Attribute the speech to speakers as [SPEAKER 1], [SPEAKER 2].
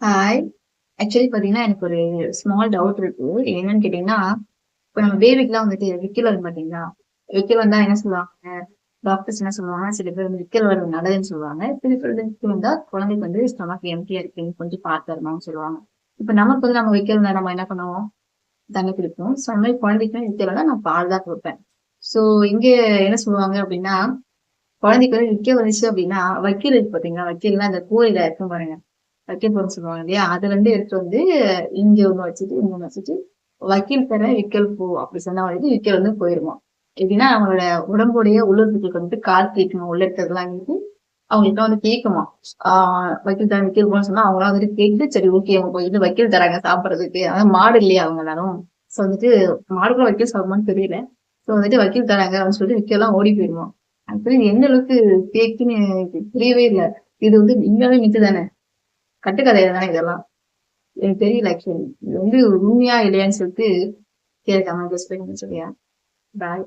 [SPEAKER 1] Hi. Actually பார்த்தீங்கன்னா, எனக்கு ஒரு ஸ்மால் டவுட் இருக்கு. என்னன்னு கேட்டீங்கன்னா, இப்ப நம்ம பேபிக்குலாம் வந்துட்டு விக்கல் வரும் பார்த்தீங்களா? விக்கல் வந்தா என்ன சொல்லுவாங்க? டாக்டர்ஸ் என்ன சொல்லுவாங்க? சில பேர் வந்து விக்கல் வர்றது நல்லதுன்னு சொல்லுவாங்க. சில பேர் வந்து விக்கல் வந்தா குழந்தைக்கு வந்து ஸ்டொமக் எம்ப்டியா இருக்குன்னு கொஞ்சம் பார்த்து வரணும்னு சொல்லுவாங்க. இப்ப நமக்கு வந்து நம்ம விக்கல் வந்தா நம்ம என்ன பண்ணுவோம்? தண்ணி குடிப்போம். ஸோ அந்த மாரி குழந்தைக்குமே விக்கல் வந்தா நான் பால் தான் குடுப்பேன். ஸோ இங்க என்ன சொல்லுவாங்க அப்டின்னா, குழந்தைக்கு வந்து விக்கல் வந்துச்சு அப்டின்னா, வக்கீல் இருக்கு பார்த்தீங்களா? வக்கீல்னா அந்த கூடையில இருக்கும் பாருங்க. வைக்கல் போட சொல்லுவாங்க இல்லையா? அது வந்து எடுத்துட்டு வந்து இங்க ஒண்ணு வச்சுட்டு, இங்க ஒண்ணு வச்சுட்டு, "வக்கீல் தர விக்கல் போ" அப்படி சொன்னா வந்துட்டு விக்கல் வந்து போயிருமாம். எப்படின்னா, அவங்களோட உடம்புடைய உள்ளுறுப்புகளுக்கு வந்துட்டு கால் கேட்கணும். உள்ள இருக்கிறதெல்லாம் வந்துட்டு அவங்கள்ட்ட வந்து கேட்குமாம். ஆ "வக்கீல் தர விக்கல் போன்னு" சொன்னா அவங்கலாம் வந்துட்டு கேட்டுட்டு, சரி ஓகே அவங்க போயிட்டு வக்கீல் தராங்க சாப்பிடுறதுக்கு. அதான் மாடு இல்லையா அவங்க எல்லாரும். ஸோ வந்துட்டு மாடு கூட வக்கீல் சாப்பிடுமான்னு தெரியல. ஸோ வந்துட்டு வக்கீல் தராங்க அப்படின்னு சொல்லிட்டு விக்கல்லாம் ஓடி போயிருமாம். ஆக்சுவலி இது எந்த அளவுக்கு ஃபேக்குன்னு எனக்கு புரியவே இல்ல. இது வந்து உண்மையாவே மித்து தானே? கட்டுக்கதை தானே இதெல்லாம். எனக்கு தெரியல ஆக்சுவலி. இது வந்து உண்மையா இல்லையான்னு சொல்லிட்டு கேட்காம கெஸ் பண்ணி சொல்லியா? பாய்.